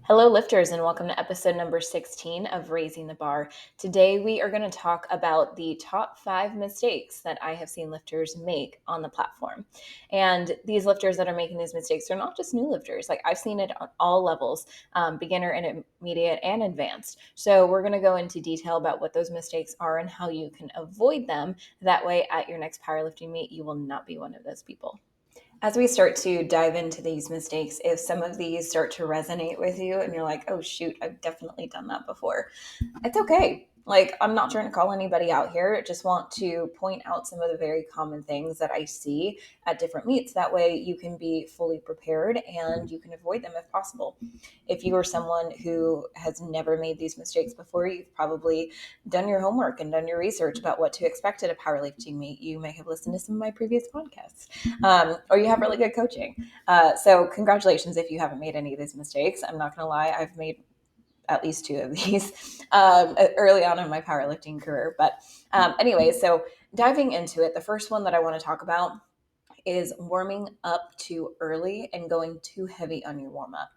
Hello, lifters, and welcome to episode number 16 of Raising the Bar. Today, we are going to talk about the top 5 mistakes that I have seen lifters make on the platform. And these lifters that are making these mistakes are not just new lifters. Like, I've seen it on all levels, beginner, intermediate, and advanced. So we're going to go into detail about what those mistakes are and how you can avoid them. That way, at your next powerlifting meet, you will not be one of those people. As we start to dive into these mistakes, if some of these start to resonate with you and you're like, oh, shoot, I've definitely done that before, it's okay. Like, I'm not trying to call anybody out here. I just want to point out some of the very common things that I see at different meets. That way you can be fully prepared and you can avoid them if possible. If you are someone who has never made these mistakes before, you've probably done your homework and done your research about what to expect at a powerlifting meet. You may have listened to some of my previous podcasts, or you have really good coaching. So congratulations if you haven't made any of these mistakes. I'm not going to lie, I've made at least 2 of these early on in my powerlifting career. But anyway, so diving into it, the first one that I want to talk about is warming up too early and going too heavy on your warm up.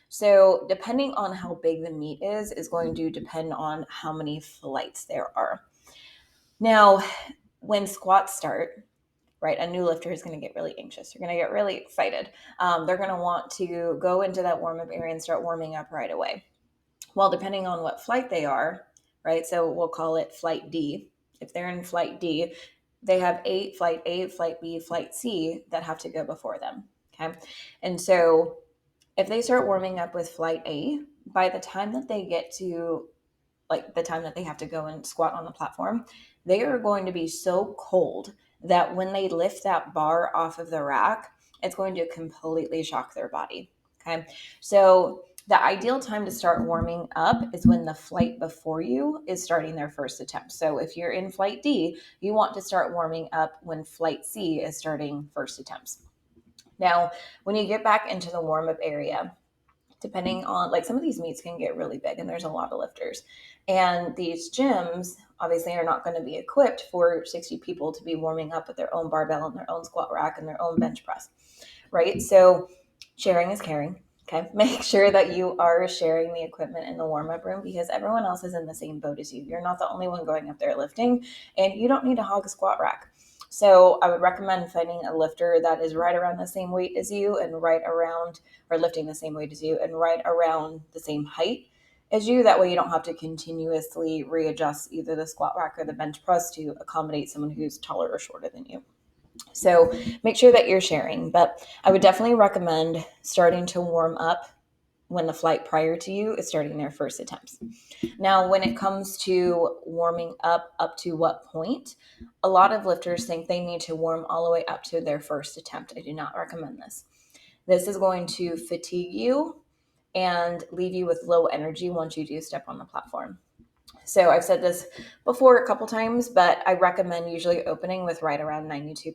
So depending on how big the meet is going to depend on how many flights there are. Now, when squats start, right, a new lifter is going to get really anxious. They're going to get really excited. They're going to want to go into that warm-up area and start warming up right away. Well, depending on what flight they are, right, so we'll call it flight D. If they're in flight D, they have flight A, flight B, flight C that have to go before them, okay? And so if they start warming up with flight A, by the time that they get to the time that they have to go and squat on the platform, they are going to be so cold that when they lift that bar off of the rack, it's going to completely shock their body. Okay. So the ideal time to start warming up is when the flight before you is starting their first attempt. So if you're in flight D, you want to start warming up when flight C is starting first attempts. Now, when you get back into the warm-up area, depending on, like, some of these meets can get really big and there's a lot of lifters. And these gyms obviously are not going to be equipped for 60 people to be warming up with their own barbell and their own squat rack and their own bench press, right? So sharing is caring. Okay. Make sure that you are sharing the equipment in the warm-up room because everyone else is in the same boat as you. You're not the only one going up there lifting, and you don't need to hog a squat rack. So I would recommend finding a lifter that is right around the same weight as you and right around, or lifting the same weight as you and right around the same height as you. That way you don't have to continuously readjust either the squat rack or the bench press to accommodate someone who's taller or shorter than you. So make sure that you're sharing, but I would definitely recommend starting to warm up when the flight prior to you is starting their first attempts. Now, when it comes to warming up to what point, a lot of lifters think they need to warm all the way up to their first attempt. I do not recommend this. This is going to fatigue you and leave you with low energy once you do step on the platform. So I've said this before a couple times, but I recommend usually opening with right around 92%.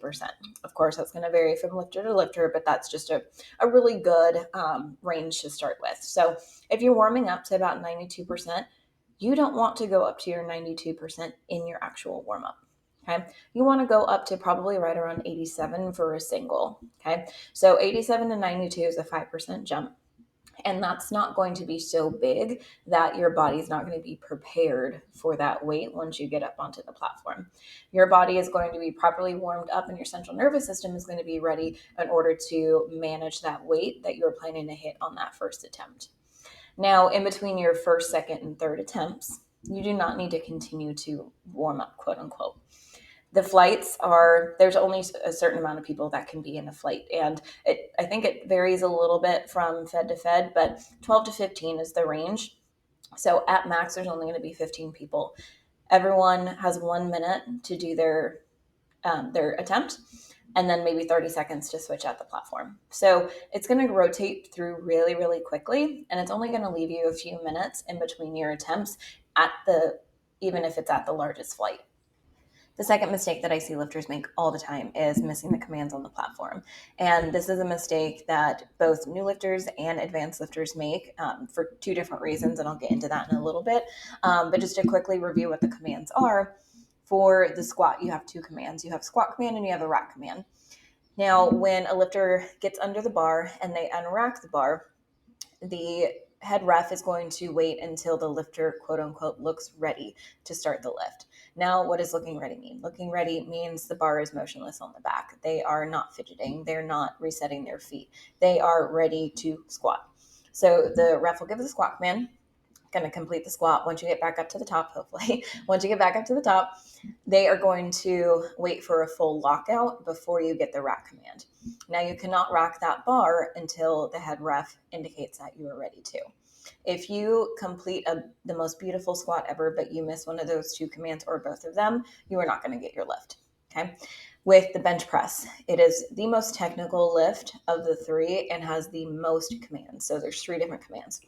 Of course, that's going to vary from lifter to lifter, but that's just a really good range to start with. So if you're warming up to about 92%, you don't want to go up to your 92% in your actual warm-up. Okay. You want to go up to probably right around 87 for a single. Okay. So 87 to 92 is a 5% jump. And that's not going to be so big that your body's not going to be prepared for that weight once you get up onto the platform. Your body is going to be properly warmed up and your central nervous system is going to be ready in order to manage that weight that you're planning to hit on that first attempt. Now, in between your first, second, and third attempts, you do not need to continue to warm up, quote unquote. The flights there's only a certain amount of people that can be in a flight. And I think it varies a little bit from fed to fed, but 12 to 15 is the range. So at max, there's only going to be 15 people. Everyone has 1 minute to do their attempt, and then maybe 30 seconds to switch out the platform. So it's going to rotate through really, really quickly, and it's only going to leave you a few minutes in between your attempts even if it's at the largest flight. The second mistake that I see lifters make all the time is missing the commands on the platform. And this is a mistake that both new lifters and advanced lifters make for 2 different reasons, and I'll get into that in a little bit. But just to quickly review what the commands are, for the squat, you have 2 commands. You have squat command and you have a rack command. Now, when a lifter gets under the bar and they unrack the bar, the head ref is going to wait until the lifter, quote unquote, looks ready to start the lift. Now, what does looking ready mean? Looking ready means the bar is motionless on the back. They are not fidgeting. They're not resetting their feet. They are ready to squat. So the ref will give the squat command, going to complete the squat. Once you get back up to the top, hopefully, once you get back up to the top, they are going to wait for a full lockout before you get the rack command. Now, you cannot rack that bar until the head ref indicates that you are ready to. If you complete the most beautiful squat ever, but you miss one of those two commands or both of them, you are not going to get your lift. Okay. With the bench press, it is the most technical lift of the three and has the most commands. So there's 3 different commands.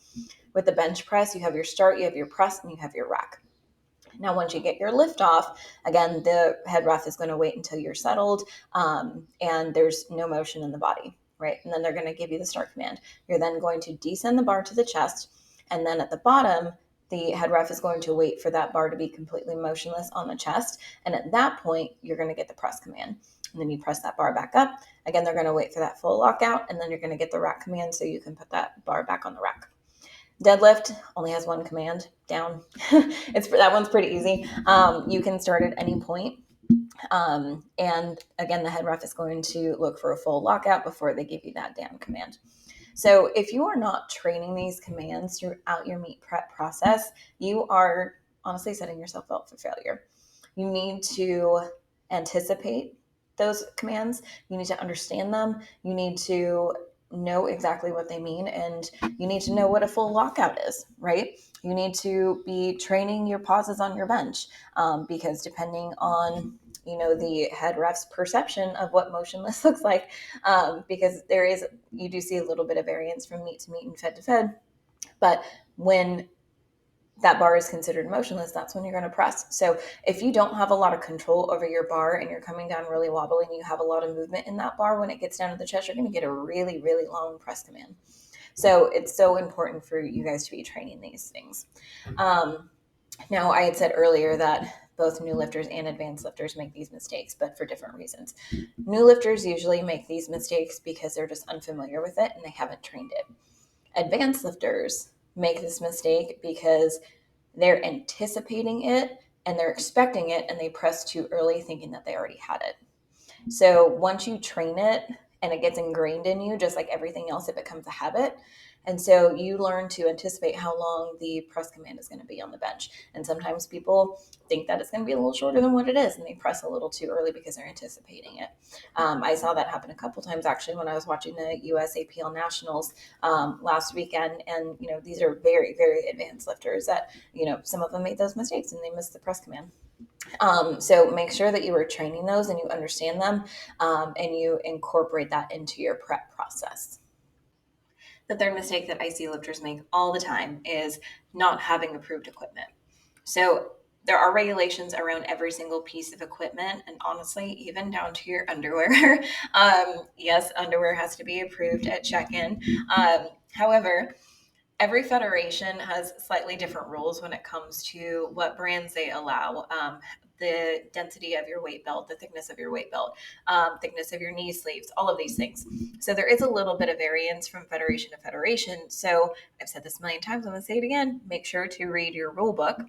With the bench press, you have your start, you have your press, and you have your rack. Now, once you get your lift off, again, the head ref is going to wait until you're settled and there's no motion in the body, right? And then they're going to give you the start command. You're then going to descend the bar to the chest. And then at the bottom, the head ref is going to wait for that bar to be completely motionless on the chest. And at that point, you're going to get the press command. And then you press that bar back up. Again, they're going to wait for that full lockout. And then you're going to get the rack command so you can put that bar back on the rack. Deadlift only has 1 command, down. That one's pretty easy. You can start at any point. And again, the head ref is going to look for a full lockout before they give you that down command. So if you are not training these commands throughout your meet prep process, you are honestly setting yourself up for failure. You need to anticipate those commands. You need to understand them. You need to know exactly what they mean, and you need to know what a full lockout is, right? You need to be training your pauses on your bench because depending on the head ref's perception of what motionless looks like, because you do see a little bit of variance from meet to meet and fed to fed, but when that bar is considered motionless, that's when you're going to press. So if you don't have a lot of control over your bar and you're coming down really wobbly and you have a lot of movement in that bar, when it gets down to the chest, you're going to get a really, really long press command. So it's so important for you guys to be training these things. Now, I had said earlier that both new lifters and advanced lifters make these mistakes, but for different reasons. New lifters usually make these mistakes because they're just unfamiliar with it and they haven't trained it. Advanced lifters make this mistake because they're anticipating it and they're expecting it and they press too early thinking that they already had it. So once you train it and it gets ingrained in you, just like everything else, it becomes a habit. And so you learn to anticipate how long the press command is going to be on the bench. And sometimes people think that it's going to be a little shorter than what it is, and they press a little too early because they're anticipating it. I saw that happen a couple times actually when I was watching the US APL Nationals last weekend. And, these are very, very advanced lifters that, some of them made those mistakes and they missed the press command. So make sure that you are training those and you understand them and you incorporate that into your prep process. The third mistake that I see lifters make all the time is not having approved equipment. So there are regulations around every single piece of equipment, and honestly, even down to your underwear. Yes, underwear has to be approved at check-in. However, every federation has slightly different rules when it comes to what brands they allow. The density of your weight belt, the thickness of your weight belt, thickness of your knee sleeves, all of these things. So there is a little bit of variance from federation to federation. So I've said this a million times, I'm going to say it again. Make sure to read your rule book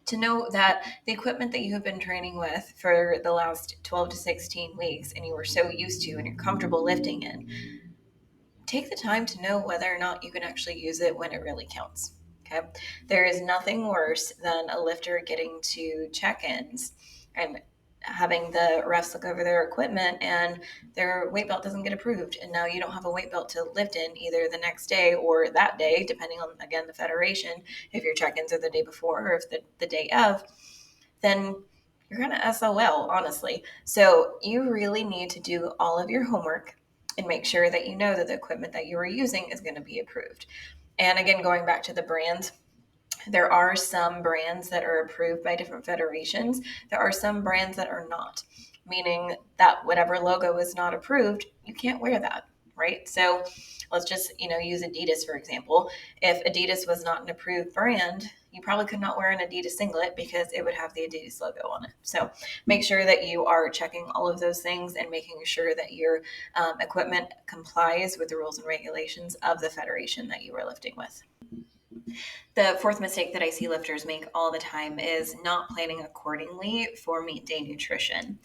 to know that the equipment that you have been training with for the last 12 to 16 weeks and you were so used to and you're comfortable lifting in, take the time to know whether or not you can actually use it when it really counts. Okay. There is nothing worse than a lifter getting to check-ins and having the refs look over their equipment and their weight belt doesn't get approved. And now you don't have a weight belt to lift in either the next day or that day, depending on, again, the federation. If your check-ins are the day before or if the day of, then you're going to SOL, honestly. So you really need to do all of your homework and make sure that you know that the equipment that you are using is going to be approved. And again, going back to the brands, there are some brands that are approved by different federations. There are some brands that are not, meaning that whatever logo is not approved, you can't wear that. right? So let's just, use Adidas, for example. If Adidas was not an approved brand, you probably could not wear an Adidas singlet because it would have the Adidas logo on it. So make sure that you are checking all of those things and making sure that your equipment complies with the rules and regulations of the federation that you are lifting with. The fourth mistake that I see lifters make all the time is not planning accordingly for meet day nutrition.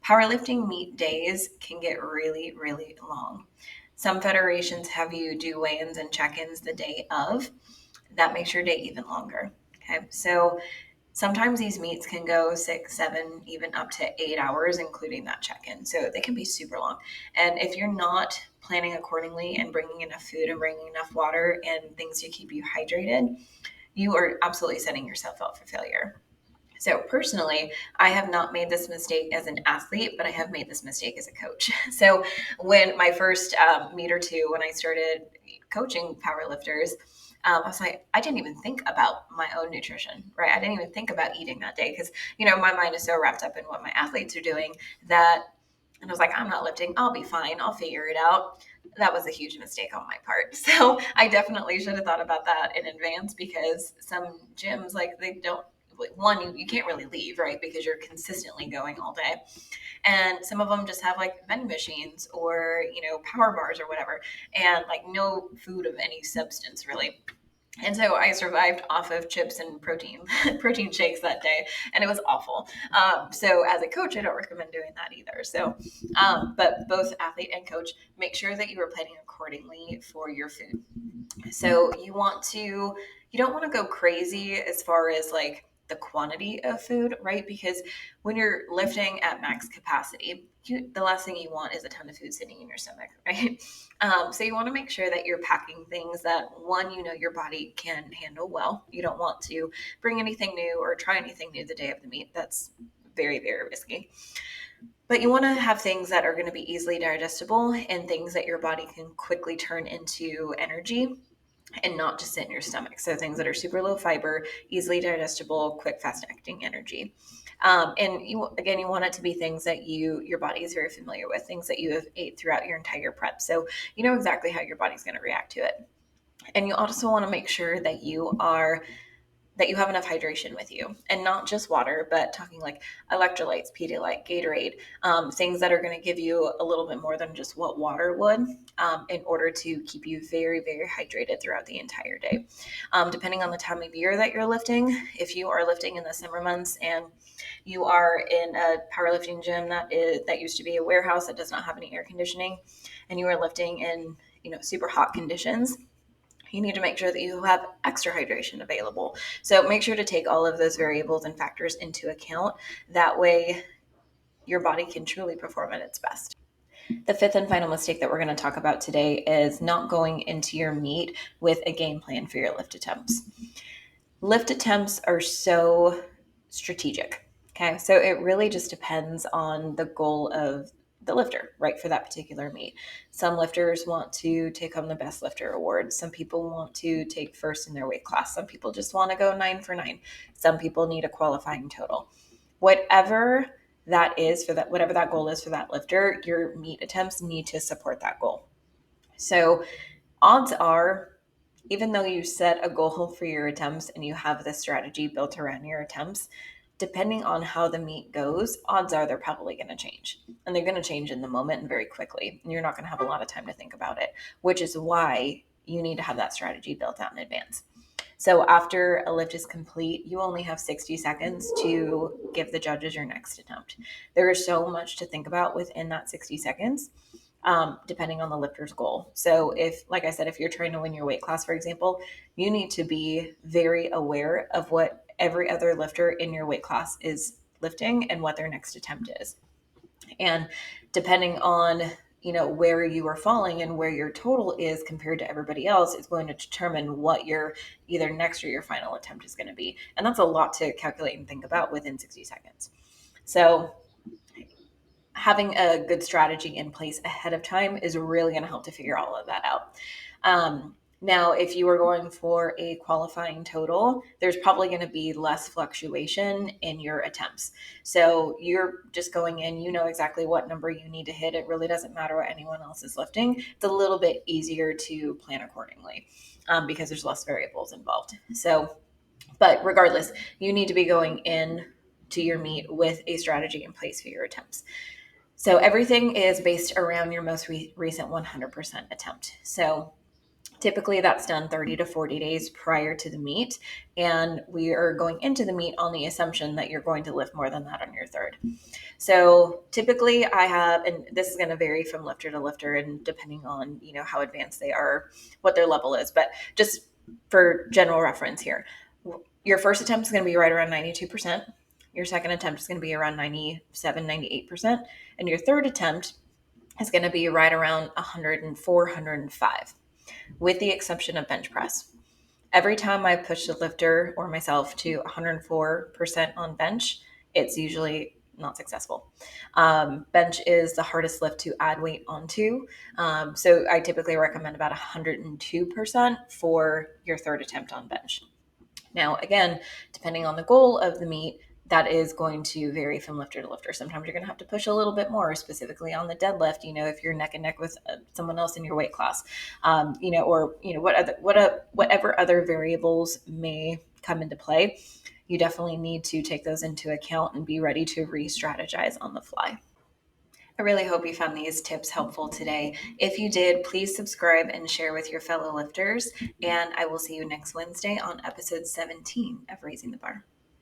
Powerlifting meet days can get really, really long. Some federations have you do weigh-ins and check-ins the day of. That makes your day even longer. Okay, so sometimes these meets can go 6, 7, even up to 8 hours, including that check-in. So they can be super long. And if you're not planning accordingly and bringing enough food and bringing enough water and things to keep you hydrated, you are absolutely setting yourself up for failure. So personally, I have not made this mistake as an athlete, but I have made this mistake as a coach. So when my first meet or two, when I started coaching powerlifters, I was like, I didn't even think about my own nutrition, right? I didn't even think about eating that day because, my mind is so wrapped up in what my athletes are doing that, and I was like, I'm not lifting. I'll be fine. I'll figure it out. That was a huge mistake on my part. So I definitely should have thought about that in advance because some gyms, like they don't, one, you can't really leave, right? Because you're consistently going all day. And some of them just have like vending machines or, power bars or whatever, and like no food of any substance really. And so I survived off of chips and protein shakes that day, and it was awful. So as a coach, I don't recommend doing that either. So, but both athlete and coach, make sure that you are planning accordingly for your food. So you don't want to go crazy as far as like the quantity of food, right? Because when you're lifting at max capacity, the last thing you want is a ton of food sitting in your stomach, right? So you want to make sure that you're packing things that one, your body can handle well. You don't want to bring anything new or try anything new the day of the meet. That's very, very risky. But you want to have things that are going to be easily digestible and things that your body can quickly turn into energy and not just sit in your stomach. So things that are super low fiber, easily digestible, quick, fast acting energy. And you want it to be things that your body is very familiar with, things that you have ate throughout your entire prep. So you know exactly how your body's going to react to it. And you also want to make sure that you have enough hydration with you, and not just water, but talking like electrolytes, Pedialyte, Gatorade, things that are going to give you a little bit more than just what water would, in order to keep you very, very hydrated throughout the entire day. Depending on the time of year that you're lifting, if you are lifting in the summer months and you are in a powerlifting gym that used to be a warehouse that does not have any air conditioning, and you are lifting in super hot conditions, you need to make sure that you have extra hydration available. So make sure to take all of those variables and factors into account. That way, your body can truly perform at its best. The fifth and final mistake that we're going to talk about today is not going into your meet with a game plan for your lift attempts. Lift attempts are so strategic. Okay, so it really just depends on the goal of the lifter, right, for that particular meet. Some lifters want to take home the best lifter award. Some people want to take first in their weight class. Some people just want to go 9 for 9. Some people need a qualifying total. Whatever that is for that, whatever that goal is for that lifter, your meet attempts need to support that goal. So odds are, even though you set a goal for your attempts and you have this strategy built around your attempts, depending on how the meet goes, odds are they're probably going to change. And they're going to change in the moment and very quickly. And you're not going to have a lot of time to think about it, which is why you need to have that strategy built out in advance. So after a lift is complete, you only have 60 seconds to give the judges your next attempt. There is so much to think about within that 60 seconds. Depending on the lifter's goal. So like I said, if you're trying to win your weight class, for example, you need to be very aware of what every other lifter in your weight class is lifting and what their next attempt is. And depending on where you are falling and where your total is compared to everybody else, is going to determine what your either next or your final attempt is going to be. And that's a lot to calculate and think about within 60 seconds. So having a good strategy in place ahead of time is really going to help to figure all of that out. Now, if you are going for a qualifying total, there's probably going to be less fluctuation in your attempts. So you're just going in, you know exactly what number you need to hit. It really doesn't matter what anyone else is lifting. It's a little bit easier to plan accordingly because there's less variables involved. So, but regardless, you need to be going in to your meet with a strategy in place for your attempts. So everything is based around your most recent 100% attempt. So typically that's done 30 to 40 days prior to the meet. And we are going into the meet on the assumption that you're going to lift more than that on your third. So typically I have, and this is going to vary from lifter to lifter and depending on, how advanced they are, what their level is, but just for general reference here, your first attempt is going to be right around 92%. Your second attempt is going to be around 97, 98%. And your third attempt is going to be right around 104, 105, with the exception of bench press. Every time I push the lifter or myself to 104% on bench, it's usually not successful. Bench is the hardest lift to add weight onto. So I typically recommend about 102% for your third attempt on bench. Now, again, depending on the goal of the meet, that is going to vary from lifter to lifter. Sometimes you're going to have to push a little bit more, specifically on the deadlift, if you're neck and neck with someone else in your weight class, or whatever other variables may come into play. You definitely need to take those into account and be ready to re-strategize on the fly. I really hope you found these tips helpful today. If you did, please subscribe and share with your fellow lifters. And I will see you next Wednesday on episode 17 of Raising the Bar.